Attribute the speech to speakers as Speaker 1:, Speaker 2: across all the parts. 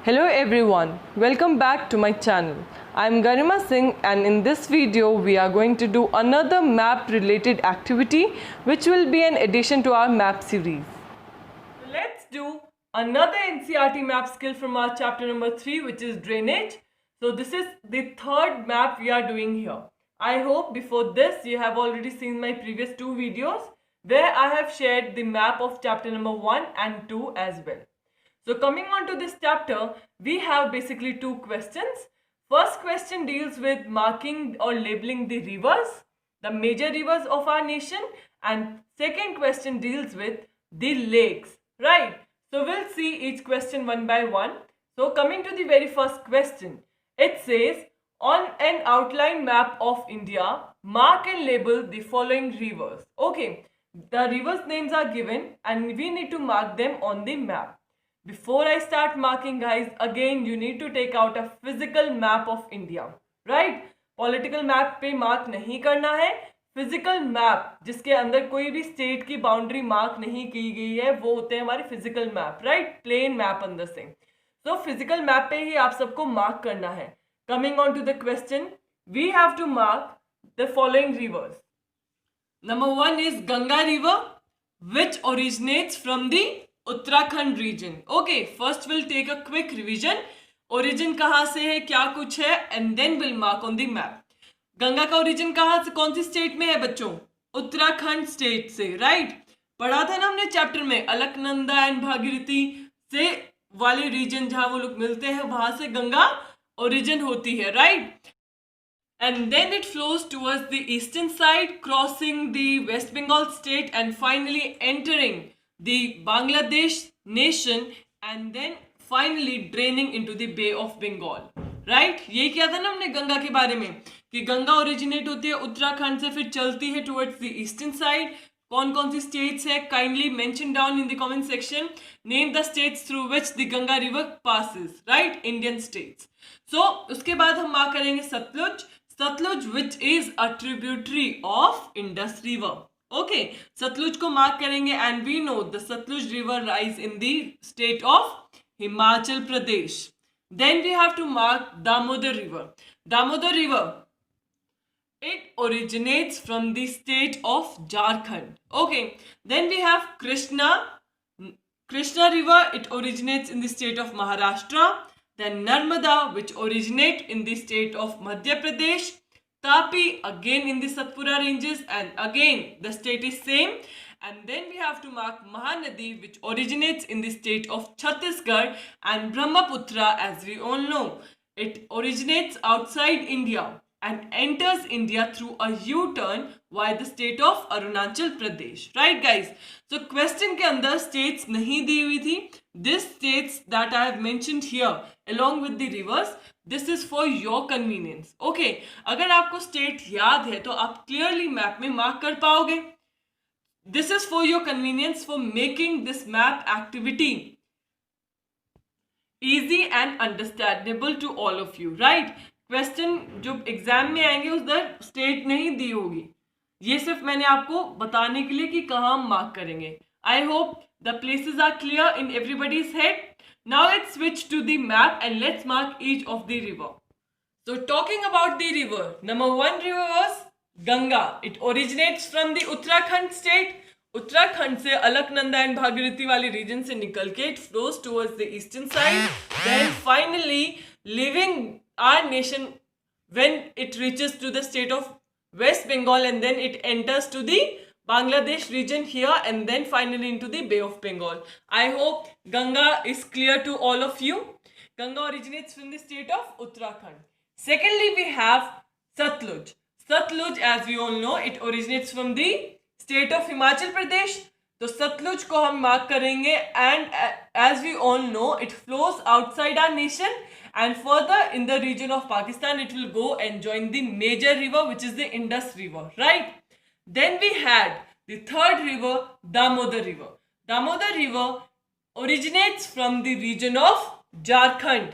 Speaker 1: Hello everyone, welcome back to my channel. I am Garima Singh and in this video we are going to do another map related activity which will be an addition to our map series. Let's do another NCERT map skill from our chapter number 3 which is drainage. So this is the third map we are doing here. I hope before this you have already seen my previous two videos where I have shared the map of chapter number 1 and 2 as well. So coming on to this chapter, we have basically two questions. First question deals with marking or labeling the rivers, the major rivers of our nation, and second question deals with the lakes, right? So we'll see each question one by one. So coming to the very first question, it says, on an outline map of India, mark and label the following rivers. Okay, the rivers names are given and we need to mark them on the map. Before I start marking guys, again you need to take out a physical map of India, right? Political map पे mark नहीं करना है, physical map जिसके अंदर कोई भी state की boundary mark नहीं की गई है वो होते हैं हमारे physical map, right? Plain map अंदर से. So physical map पे ही आप सबको mark करना है. Coming on to the question, we have to mark the following rivers. Number 1 is Ganga river which originates from the Uttarakhand region. Okay, first will take a quick revision. Origin कहाँ से है, क्या कुछ है, and then will mark on the map. Ganga का origin कहाँ से, कौन सी स्टेट में है बच्चों? उत्तराखंड स्टेट से, राइट? पढ़ा था ना हमने चैप्टर में, अलकनंदा एंड भागीरथी से वाले रीजन जहां वो लोग मिलते हैं वहां से गंगा ओरिजिन होती है, right? And then it flows towards the eastern side, crossing the West Bengal state and finally entering the Bangladesh nation and then finally draining into the Bay of Bengal, right? ये किया था ना हमने गंगा के बारे में कि गंगा ओरिजिनेट होती है उत्तराखंड से, फिर चलती है टुवर्ड्स द ईस्टर्न साइड. कौन कौन सी स्टेट्स है, kindly mention down in the comment section. Name the states through which the Ganga river passes, right? Indian states. So उसके बाद हम मार्क करेंगे Sutlej. Sutlej which is a tributary of Indus river. Okay, Sutlej को mark करेंगे and we know the Sutlej river rise in the state of Himachal Pradesh. Then we have to mark Damodar river. Damodar river, it originates from the state of Jharkhand. Okay, then we have Krishna. Krishna river, it originates in the state of Maharashtra. Then Narmada which originate in the state of Madhya Pradesh. Tapi again in the Satpura ranges and again the state is same. And then we have to mark Mahanadi which originates in the state of Chhattisgarh, and Brahmaputra, as we all know, it originates outside India and enters India through a U-turn via the state of Arunachal Pradesh, right guys? So question के अंदर states नहीं दी हुई थी. This states that I have mentioned here along with the rivers, this is for your convenience. Okay, अगर आपको state याद है तो आप क्लियरली मैप में मार्क कर पाओगे. This is for your convenience for making this map activity easy and understandable to all of you, right? Question जो एग्जाम में आएंगे उधर स्टेट नहीं दी होगी, ये सिर्फ मैंने आपको बताने के लिए कि कहाँ हम मार्क करेंगे. I hope the places are clear in everybody's head. Now let's switch to the map and let's mark each of the river. So talking about the river, number 1 river was Ganga. It originates from the Uttarakhand state. Uttarakhand से Alaknanda and Bhagirathi वाले reason से निकल के it flows towards the eastern side. Then finally leaving our nation when it reaches to the state of West Bengal and then it enters to the Bangladesh region here and then finally into the Bay of Bengal. I hope Ganga is clear to all of you. Ganga originates from the state of Uttarakhand. Secondly, we have Satluj. Satluj, as we all know, it originates from the state of Himachal Pradesh. तो सतलुज को हम mark करेंगे and as we all know, it flows outside our nation and further in the region of Pakistan it will go and join the major river which is the Indus River, right? Then we had the third river, Damodar River. Damodar River originates from the region of Jharkhand.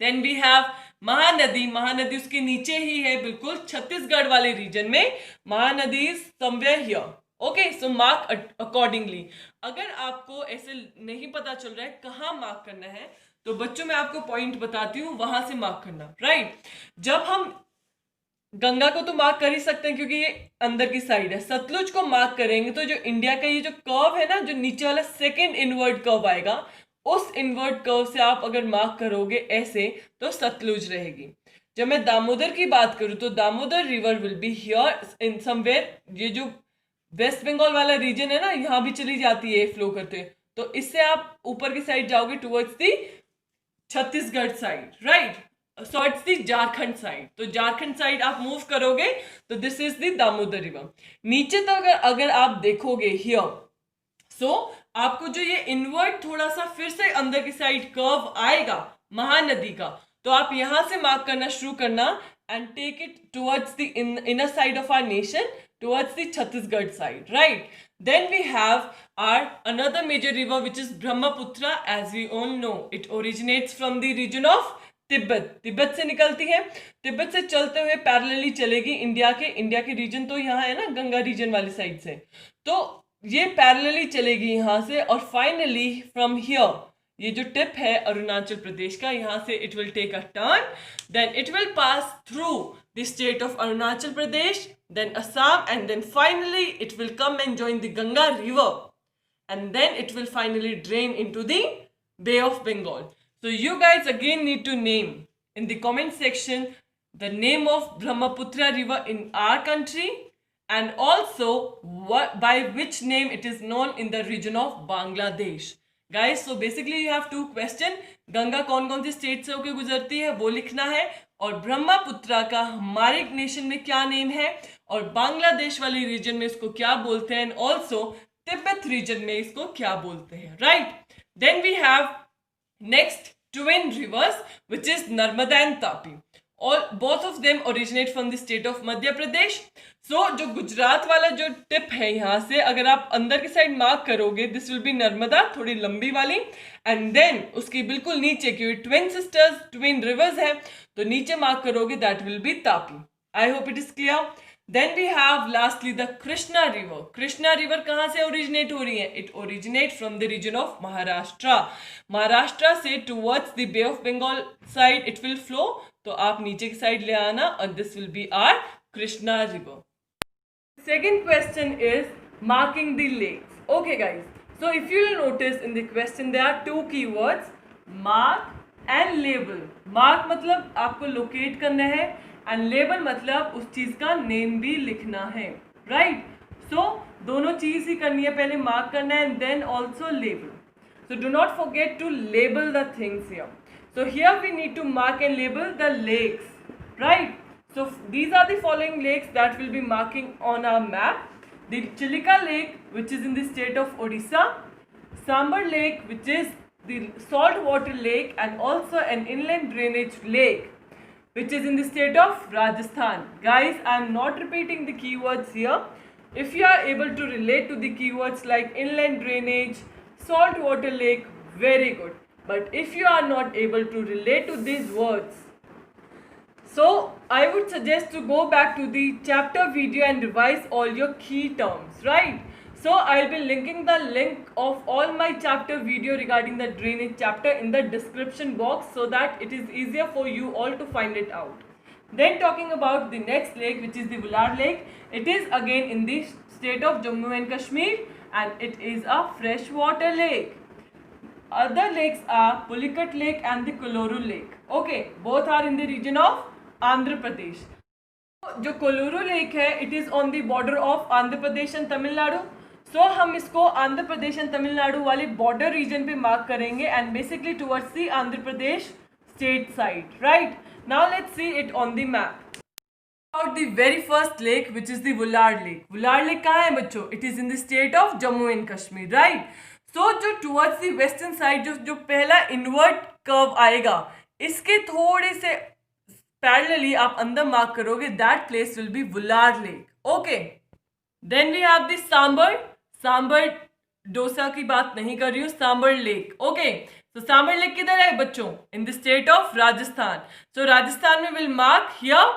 Speaker 1: Then we have Mahanadi. Mahanadi उसके नीचे ही है बिल्कुल छत्तीसगढ़ वाले reason में. Mahanadi is somewhere here. Okay, so mark accordingly. अगर आपको ऐसे नहीं पता चल रहा है कहाँ मार्क करना है, तो बच्चों मैं आपको पॉइंट बताती हूँ, वहां से मार्क करना, राइट। जब हम गंगा को तो मार्क कर ही सकते हैं क्योंकि ये अंदर की साइड है, सतलुज को मार्क करेंगे तो जो इंडिया का ये जो कर्व है ना, जो नीचे वाला सेकेंड इनवर्ड कर्व आएगा, उस इनवर्ड कर्व से आप अगर मार्क करोगे ऐसे, तो सतलुज रहेगी। जब मैं दामोदर की बात करूं तो Damodar river will be here in somewhere, ये जो वेस्ट बंगाल वाला रीजन है ना, यहाँ भी चली जाती है फ्लो करते हुए, तो इससे आप ऊपर की साइड जाओगे towards the Chhattisgarh side, right. So it's the Jharkhand side, तो झारखंड साइड आप मूव करोगे तो this is the Damodar river. नीचे तक अगर आप देखोगे हियर, सो आपको जो ये इनवर्ट थोड़ा सा फिर से अंदर की साइड कर्व आएगा महानदी का, तो आप यहां से मार्क करना शुरू करना and take it towards the inner side of our nation, towards the Chhattisgarh side, right? Then we have our another major river which is Brahmaputra. As we all know, it originates from the region of Tibet, Tibet से निकलती है, तिब्बत से चलते हुए parallelly चलेगी India के reason तो यहाँ है ना, गंगा रीजन वाली साइड से, तो ये पैरेलली चलेगी यहाँ से, और फाइनली फ्रॉम हियर, ये जो टिप है अरुणाचल प्रदेश का, यहाँ से it will take a turn, then it will pass through the state of Arunachal Pradesh, then Assam, and then finally it will come and join the Ganga river, and then it will finally drain into the Bay of Bengal. So you guys again need to name in the comment section the name of Brahmaputra river in our country, and also by which name it is known in the region of Bangladesh. Guys, so basically you have two questions. Ganga कौन कौन सी state से होकर गुजरती है वो लिखना है, और ब्रह्मपुत्रा का हमारे नेशन में क्या नेम है, और बांग्लादेश वाली रीजन में इसको क्या बोलते हैं, एंड ऑल्सो तिब्बत रीजन में इसको क्या बोलते हैं, right. Then we have next twin rivers which is Narmada and Tapi, और both of them originate from the state of Madhya Pradesh. So जो गुजरात वाला जो टिप है, यहाँ से अगर आप अंदर की साइड मार्क करोगे, दिस विल बी नर्मदा, थोड़ी लंबी वाली, एंड देन उसकी बिल्कुल नीचे, क्योंकि ट्विन सिस्टर्स ट्विन रिवर्स है, तो नीचे मार्क करोगे that will be Tapi. I hope it is clear. Then we have lastly the Krishna river. Krishna river कहाँ से ओरिजिनेट हो रही है? It originate from the region of Maharashtra, Maharashtra से towards the bay of Bengal side it will flow, तो आप नीचे की साइड ले आना, और this will be our Krishna river. Second question is marking the lakes. Okay guys, so if you will notice in the question there are two keywords, mark and label. Mark मतलब आपको locate करना है, and label मतलब उस चीज का name भी लिखना है, right? So दोनों चीज ही करनी है, पहले mark करना है and then also label. So do not forget to label the things here. So here we need to mark and label the lakes, right? So these are the following lakes that we'll be marking on our map. The Chilika Lake, which is in the state of Odisha, Sambar Lake, which is the saltwater lake and also an inland drainage lake, which is in the state of Rajasthan. Guys, I am not repeating the keywords here. If you are able to relate to the keywords like inland drainage, saltwater lake, very good. But if you are not able to relate to these words, so I would suggest to go back to the chapter video and revise all your key terms, right? So I'll be linking the link of all my chapter video regarding the drainage chapter in the description box, so that it is easier for you all to find it out. Then talking about the next lake, which is the Vular Lake, it is again in the state of Jammu and Kashmir, and it is a freshwater lake. Other lakes are Pulicat Lake and the Koloru Lake. Okay, both are in the region of Andhra Pradesh. जो Kolleru lake है, it is on the border of Andhra Pradesh and Tamil Nadu. So हम इसको Andhra Pradesh and Tamil Nadu वाले border region पे mark करेंगे, and basically towards the Andhra Pradesh state side, right. Now let's see it on the map. About the very first lake which is the Wular lake. Wular lake कहाँ है बच्चों? It is in the state of Jammu and Kashmir, right. सो जो towards the western side जो पहला invert curve आएगा, इसके थोड़े से पैरेलली आप अंदर मार्क करोगे, that place will be Wular lake, okay. Then we have this Sambhar, sambar dosa की बात नहीं कर रही हूँ, सांबर लेक, ओके। तो सांबर लेक किधर है बच्चों? In the state of Rajasthan. So Rajasthan में विल मार्क हियर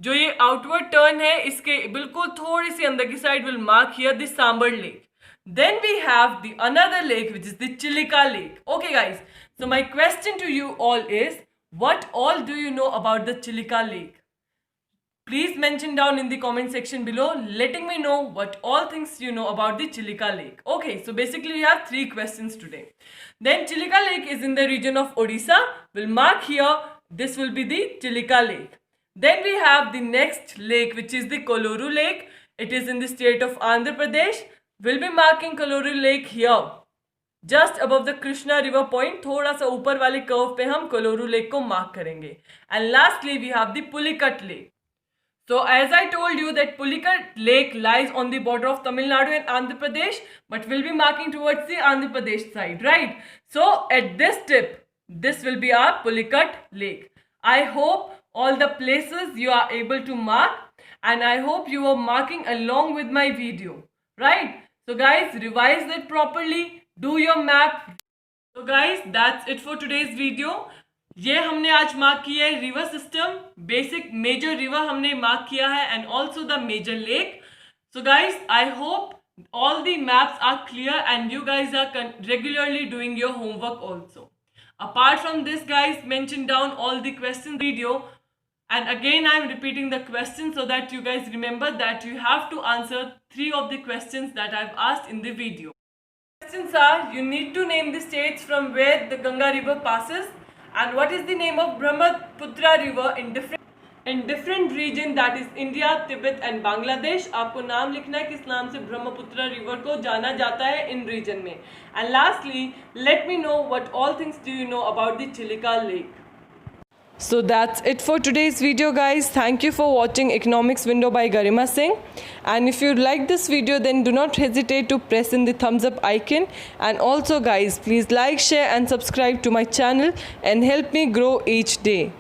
Speaker 1: जो ये आउटवर्ड टर्न है इसके बिल्कुल थोड़ी सी अंदर की side will mark here the Sambhar lake. Then we have the another lake which is the Chilika Lake. Okay guys, so my question to you all is, what all do you know about the Chilika Lake? Please mention down in the comment section below letting me know what all things you know about the Chilika Lake. Okay, so basically we have 3 questions today. Then Chilika Lake is in the region of Odisha. We'll mark here, this will be the Chilika Lake. Then we have the next lake which is the Koloru Lake. It is in the state of Andhra Pradesh. We'll be marking Koloru Lake here, just above the Krishna river point. थोड़ा सा ऊपर वाले curve पे हम Koloru Lake को mark करेंगे. And lastly we have the Pulicat Lake. So as I told you that Pulicat Lake lies on the border of Tamil Nadu and Andhra Pradesh, but we'll be marking towards the Andhra Pradesh side, right? So at this tip, this will be our Pulicat Lake. I hope all the places you are able to mark, and I hope you are marking along with my video, right? So guys, revise it properly, do your map. So guys, that's it for today's video. ये हमने आज mark किया है river system, basic major river हमने mark किया है and also the major lake. So guys, I hope all the maps are clear and you guys are regularly doing your homework also. Apart from this guys, mention down all the questions video, and again I am repeating the questions so that you guys remember that you have to answer 3 of the questions that I have asked in the video. Questions are, you need to name the states from where the Ganga river passes, and what is the name of Brahmaputra river in different region, that is India, Tibet and Bangladesh. आपको नाम लिखना है किस नाम से Brahmaputra river को जाना जाता है इन रीजन में. And lastly, let me know what all things do you know about the Chilika Lake. So that's it for today's video guys. Thank you for watching Economics Window by Garima Singh. And if you like this video, then do not hesitate to press in the thumbs up icon. And also guys, please like, share and subscribe to my channel and help me grow each day.